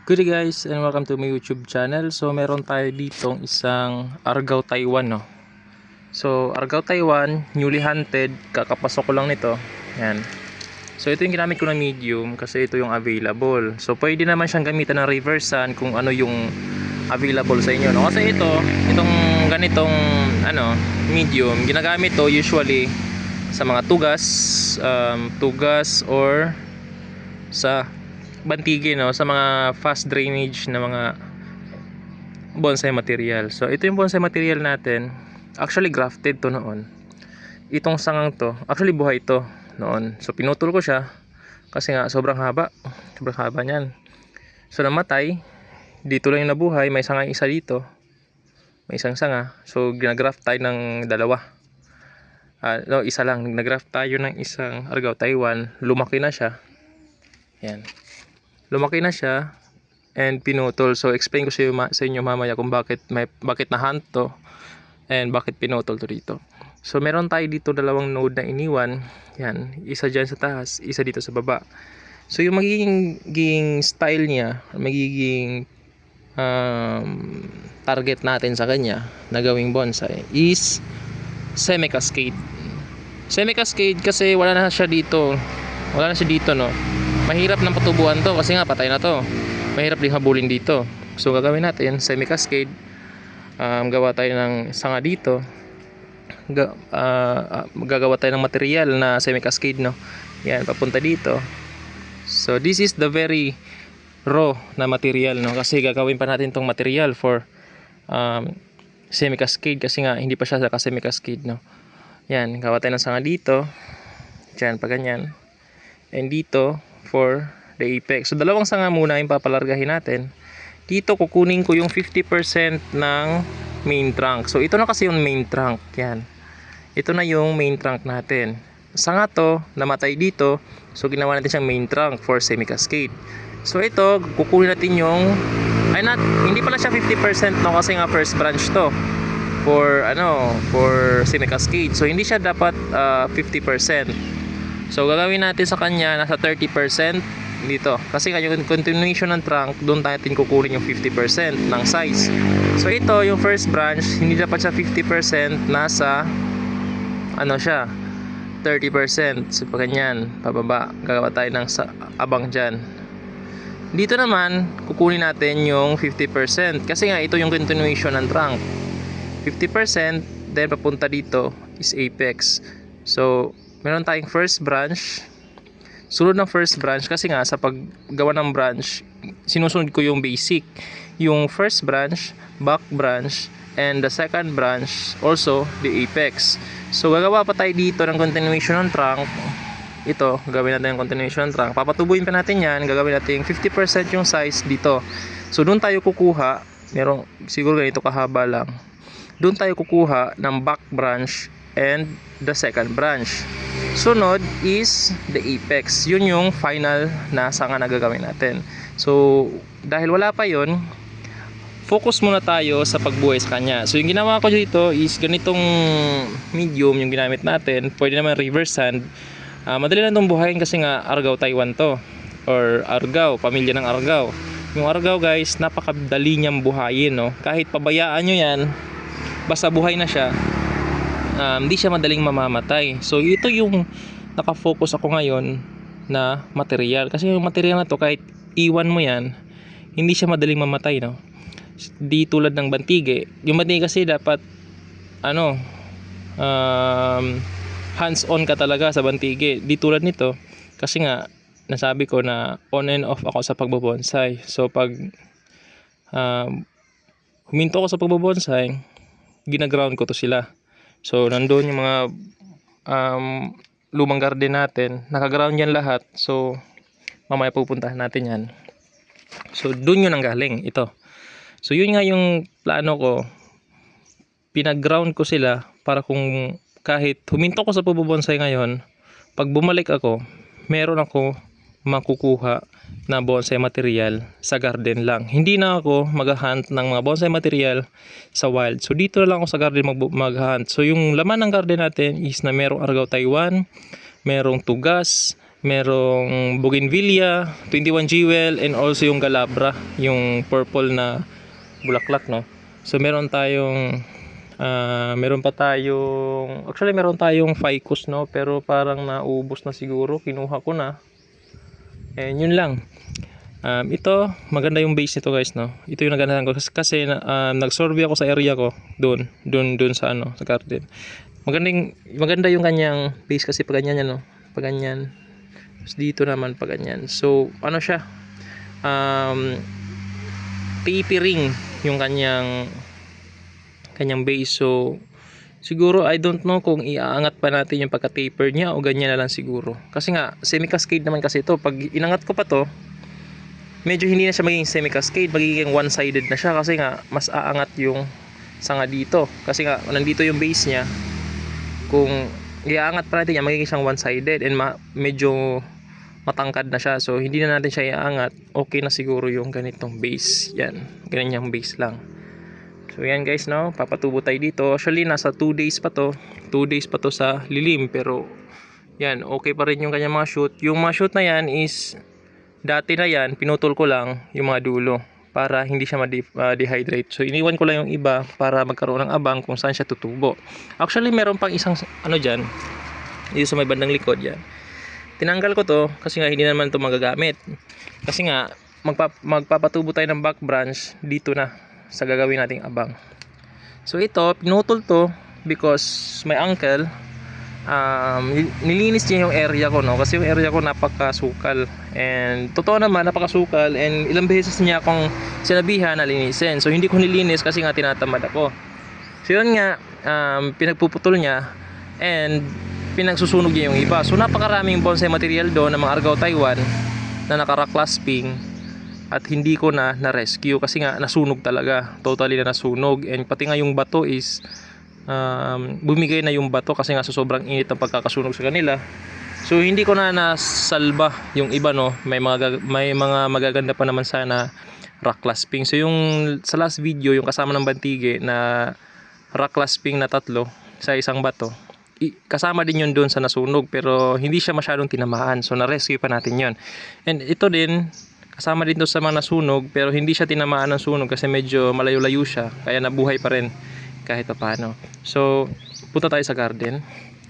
Good day guys, and welcome to my YouTube channel. So meron tayo ditong isang Argao Taiwan, no. So Argao Taiwan, newly hunted, kakapasok ko lang nito. Yan. So ito yung ginamit ko na medium kasi ito yung available. So pwede naman siyang gamitan ng reverse sun kung ano yung available sa inyo, no. Kasi itong ganitong medium, ginagamit to usually sa mga tugas or sa bantigi, no, sa mga fast drainage na mga bonsai material. So ito yung bonsai material natin. Actually grafted to noon. Itong sangang to, actually buhay to noon. So pinutol ko siya kasi nga sobrang haba niyan. So namatay. Dito lang yung nabuhay, may sangang isa dito. May isang sanga. So ginagraft tayo ng dalawa. No, isa lang. Nag-graft tayo ng isang Argao Taiwan. Lumaki na siya. Yan. Lumaki na siya and pinutol. So explain ko sa inyo mamaya kung bakit na-hunt to and bakit pinutol to dito. So meron tayo dito dalawang node na iniwan. Yan, isa dyan sa taas, isa dito sa baba. So yung magiging style niya, magiging target natin sa kanya na gawing bonsai is semi-cascade. Semi-cascade kasi wala na siya dito, no. Mahirap nang patubuhan to kasi nga patay na to. Mahirap din habulin dito. So gagawin natin semi-cascade. Gawa tayo ng sanga dito. Gagawa tayo ng material na semi-cascade, no. Yan, papunta dito. So this is the very raw na material, no, kasi gagawin pa natin tong material for semi-cascade kasi nga hindi pa siya sa semi-cascade, no. Yan, gawa tayo ng sanga dito. Diyan pa ganyan. And dito for the apex. So dalawang sanga muna yung papalargahin natin. Dito kukunin ko yung 50% ng main trunk. So ito na kasi yung main trunk. Yan. Ito na yung main trunk natin. Sanga to, namatay dito. So ginawa natin siyang main trunk for semi-cascade. So ito, kukunin natin yung hindi pala siya 50% no, kasi nga first branch to for semi-cascade. So hindi siya dapat 50%. So gagawin natin sa kanya nasa 30% dito. Kasi nga yung continuation ng trunk, doon natin kukunin yung 50% ng size. So ito, yung first branch, hindi dapat siya 50%, nasa siya 30%. So ganyan, pababa. Gagawa tayo ng abang dyan. Dito naman, kukunin natin yung 50%. Kasi nga ito yung continuation ng trunk. 50%, then papunta dito is apex. So meron tayong first branch, sunod ng first branch, kasi nga sa paggawa ng branch sinusunod ko yung basic, yung first branch, back branch, and the second branch also the apex. So gagawa pa tayo dito ng continuation ng trunk. Ito, gagawin natin yung continuation ng trunk, papatubuin pa natin yan, gagawin natin yung 50% yung size dito. So doon tayo kukuha, merong siguro ganito kahaba lang, doon tayo kukuha ng back branch and the second branch. Sunod is the apex. Yun yung final na sanga na gagawin natin. So dahil wala pa yun, focus muna tayo sa pagbuhay sa kanya. So yung ginawa ko dito is ganitong medium yung ginamit natin. Pwede naman reverse hand. Madali lang itong buhayin kasi nga Argao Taiwan to, or Argao, pamilya ng Argao. Yung Argao guys, napakadali niyang buhayin, no? Kahit pabayaan nyo yan, basta buhay na siya, hindi siya madaling mamamatay. So ito yung nakafocus ako ngayon na material, kasi yung material na to kahit iwan mo yan, hindi siya madaling mamatay, no. Di tulad ng bantige. Yung bantige kasi dapat hands on ka talaga sa bantige. Di tulad nito kasi nga nasabi ko na on and off ako sa pagbobonsai. So pag huminto ako sa pagbobonsai, ginaground ko to sila. So nandoon yung mga lumang garden natin, nakaground yan lahat. So mamaya pupuntahan natin yan. So doon yun ang galing, ito. So yun nga yung plano ko, pinag-ground ko sila para kung kahit huminto ko sa pagbobonsai ngayon, pag bumalik ako, meron ako makukuha na bonsai material sa garden lang. Hindi na ako mag-hunt ng mga bonsai material sa wild. So dito lang ako sa garden mag-hunt. So yung laman ng garden natin is na merong Argao Taiwan, merong tugas, merong bougainvillea, 21 jewel, and also yung galabra, yung purple na bulaklak, no. So meron tayong meron pa tayong, actually meron tayong ficus, no, pero parang naubos na siguro, kinuha ko na. And yun lang. Ito maganda yung base nito guys, no. Ito yung nagandahan ko kasi nag-survey ako sa area ko doon sa ano, sa garden. Maganda yung kanyang base kasi pag ganyan yan, no. Pag ganyan. Tapos dito naman pag ganyan. So ano siya? Tapering yung kanyang base. So siguro I don't know kung iaangat pa natin yung pagka-taper niya o ganyan na lang siguro. Kasi nga semi-cascade naman kasi ito. Pag inangat ko pa to, medyo hindi na siya magiging semi-cascade, magiging one-sided na siya kasi nga mas aangat yung sanga dito. Kasi nga nandito yung base niya. Kung iaangat pa natin yan, magiging siyang one-sided and medyo matangkad na siya. So hindi na natin siya iaangat. Okay na siguro yung ganitong base. Yan, ganyan yung base lang. So yan guys, no, papatubo tayo dito. Actually nasa 2 days pa to. 2 days pa to sa lilim, pero yan, okay pa rin yung kanyang mga shoot. Yung mga shoot na yan is dati na yan, pinutol ko lang yung mga dulo para hindi siya ma-dehydrate. So iniwan ko lang yung iba para magkaroon ng abang kung saan siya tutubo. Actually meron pang isang ano dyan, dito sa may bandang likod yan. Tinanggal ko to kasi nga hindi naman to magagamit. Kasi nga magpapatubo tayo ng back branch dito na sa gagawin nating abang. So ito, pinutol to because my uncle nilinis niya yung area ko, no, kasi yung area ko napakasukal, and totoo naman napakasukal, and ilang beses niya akong sinabihan na linisin. So hindi ko nilinis kasi nga tinatamad ako. So yun nga, pinagpuputol niya and pinagsusunog niya yung iba. So napakaraming bonsai material doon ng mga Argao Taiwan na naka-rock clasping at hindi ko na rescue kasi nga nasunog talaga, totally na nasunog. And pati nga yung bato is bumigay na yung bato kasi nga sa sobrang init ng pagkakasunog sa kanila. So hindi ko na nasalba yung iba, no. May mga magaganda pa naman sana rock clasping. So yung sa last video, yung kasama ng bantige na rock clasping na 3 sa isang bato, kasama din yun doon sa nasunog, pero hindi siya masyadong tinamaan. So na-rescue pa natin yun. And ito din kasama din doon sa mga nasunog, pero hindi siya tinamaan ng sunog kasi medyo malayo-layo siya, kaya nabuhay pa rin kahit pa paano. So punta tayo sa garden.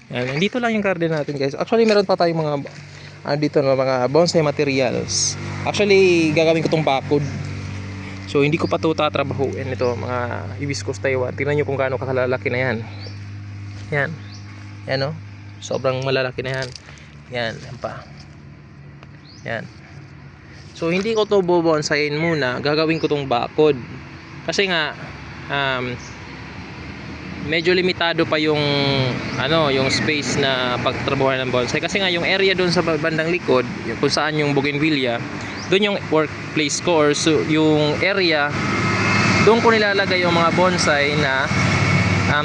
Ayan, dito lang yung garden natin guys. Actually meron pa tayong mga dito, no, mga bonsai materials. Actually gagawin ko tong bakod. So hindi ko pa to tatrabahuin. Ito mga hibiscus Taiwan. Tingnan nyo kung gaano kalalaki na yan. Yan. Yan, no. Sobrang malalaki na yan. Yan. Yan pa. Yan. So hindi ko to bobonsayin muna. Gagawin ko tong bakod. Kasi nga medyo limitado pa yung yung space na pagtrabahuan ng bonsai. Kasi nga yung area doon sa bandang likod, kung saan yung bougainvillea, doon yung workplace ko, or so yung area doon ko nilalagay yung mga bonsai na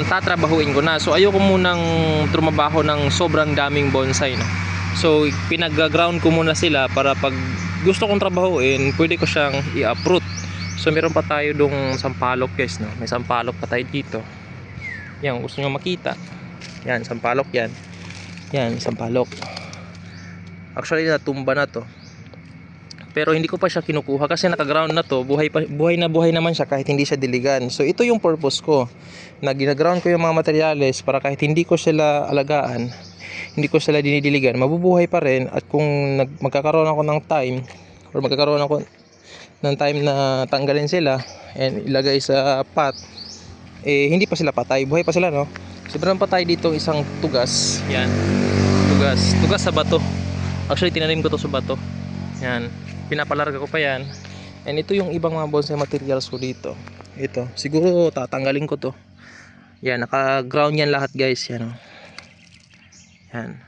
tatrabahuin ko na. So ayoko munang trumabaho ng sobrang daming bonsai, no? So pinag-ground ko muna sila para pag gusto kong trabahuin, pwede ko siyang i-uproot. So meron pa tayo dong sampalok guys, no? May sampalok pa tayo dito. Yan, gusto nyo makita. Yan, sampalok yan. Yan, sampalok. Actually natumba na to. Pero hindi ko pa siya kinukuha kasi naka-ground na to. Buhay naman siya kahit hindi siya diligan. So ito yung purpose ko, na gina-ground ko yung mga materyales para kahit hindi ko sila alagaan, hindi ko sila dinidiligan, mabubuhay pa rin. At kung magkakaroon ako ng time, or magkakaroon ako ng time na tanggalin sila and ilagay sa pot, hindi pa sila patay, buhay pa sila, no. So meron pa tayo dito isang tugas. Yan, tugas sa bato. Actually tinanim ko to sa bato. Yan, pinapalarga ko pa yan. And ito yung ibang mga bonsai materials ko dito. Ito, siguro tatanggalin ko to. Yan, naka-ground yan lahat guys. Yan, oh. Yan,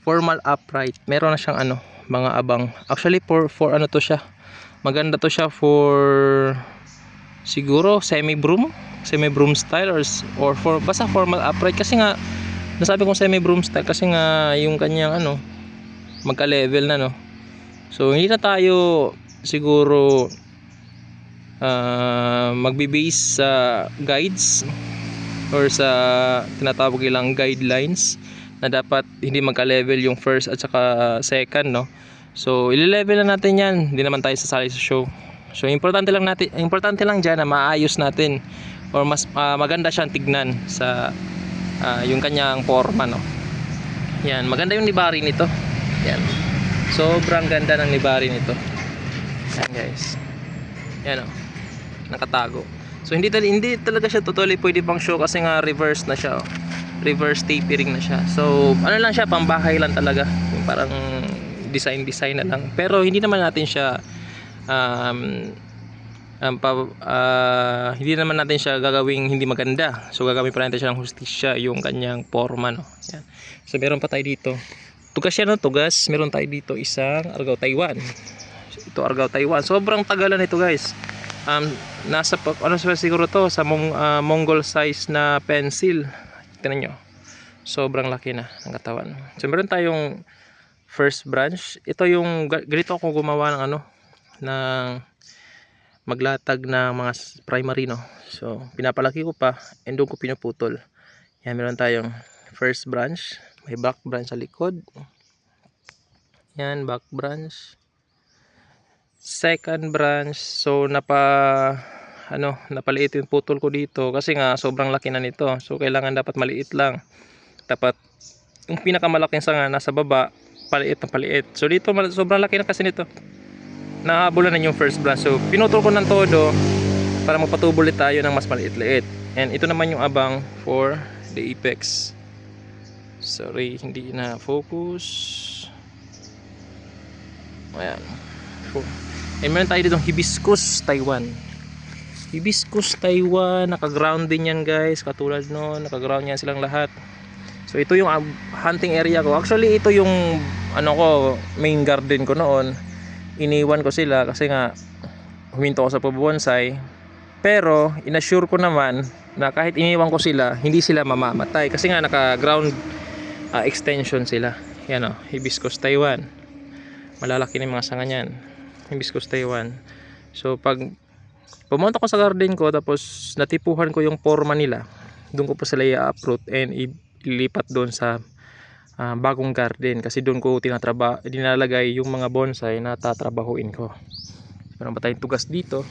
formal upright. Meron na siyang mga abang. Actually for ano to siya, maganda to siya for siguro semi-broom style, or for basta formal upright. Kasi nga nasabi kong semi-broom style kasi nga yung kanyang magka-level na, no. So hindi na tayo siguro magbe-base sa guides or sa tinatawag nilang guidelines. na dapat hindi magka-level yung first at saka second, no. So ile-level na natin yan, hindi naman tayo sasali sa show. So importante lang diyan na maayos natin or mas maganda siyang tignan sa yung kanyang forma, no. Yan, maganda yung nibari nito. Yan, sobrang ganda ng nibari nito. Yan guys, yan o, nakatago. So hindi talaga siya totally pwede pang show kasi nga reverse na siya, oh. Reverse tapering na siya. So ano lang siya, pambahay lang talaga, yung parang design na lang. Pero hindi naman natin siya hindi naman natin siya gagawing hindi maganda. So gagawin pa natin siya ng hustisya yung kanyang forma, no. Yan. So meron pa tayo dito. Tugas siya, no, tugas. Meron tayo dito isang Argao Taiwan. Ito Argao Taiwan. Sobrang tagalan ito, guys. Nasa ano siguro to sa Mongol size na pencil. Tingnan nyo. Sobrang laki na ng katawan. So meron tayong first branch. Ito yung ganito ako gumawa ng ano, ng maglatag na mga primary, no. So pinapalaki ko pa and doon ko pinuputol. Yan, meron tayong first branch, may back branch sa likod. Yan, back branch. Second branch, so napaliit yung putol ko dito kasi nga sobrang laki na nito. So kailangan dapat maliit lang. Dapat yung pinakamalaking sanga nasa baba, paliit na paliit. So dito sobrang laki na kasi nito. Nahabulan na yung first branch. So pinutol ko ng todo para mapatubol tayo ng mas maliit-liit. And ito naman yung abang for the apex. Sorry, hindi na focus. Ayan. And meron tayo ditong Hibiscus Taiwan. Hibiscus Taiwan, naka-ground din yan, guys. Katulad no, naka-ground yan silang lahat. So ito yung hunting area ko. Actually ito yung main garden ko noon. Iniwan ko sila kasi nga huminto ako sa pabonsai. Pero inassure ko naman na kahit iniwan ko sila, hindi sila mamamatay kasi nga naka-ground extension sila. Yan o, Hibiscus Taiwan. Malalaki na yung mga sanga niyan. Hibiscus Taiwan. So pag pumunta ko sa garden ko tapos natipuhan ko yung forma nila, doon ko pa sila i-uproot and ilipat doon sa bagong garden kasi doon ko dinalagay yung mga bonsai na tatrabahuin ko. Meron pa tayong tugas dito.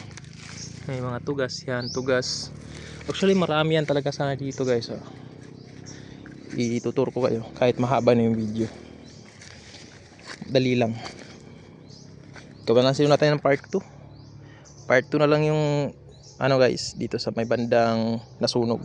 May mga tugas yan, tugas. Actually marami yan talaga sana dito, guys. Ituturo ko kayo kahit mahaba na yung video. Dali lang. Gawa lang sila natin ng part 2. Part 2 na lang yung guys, dito sa may bandang nasunog.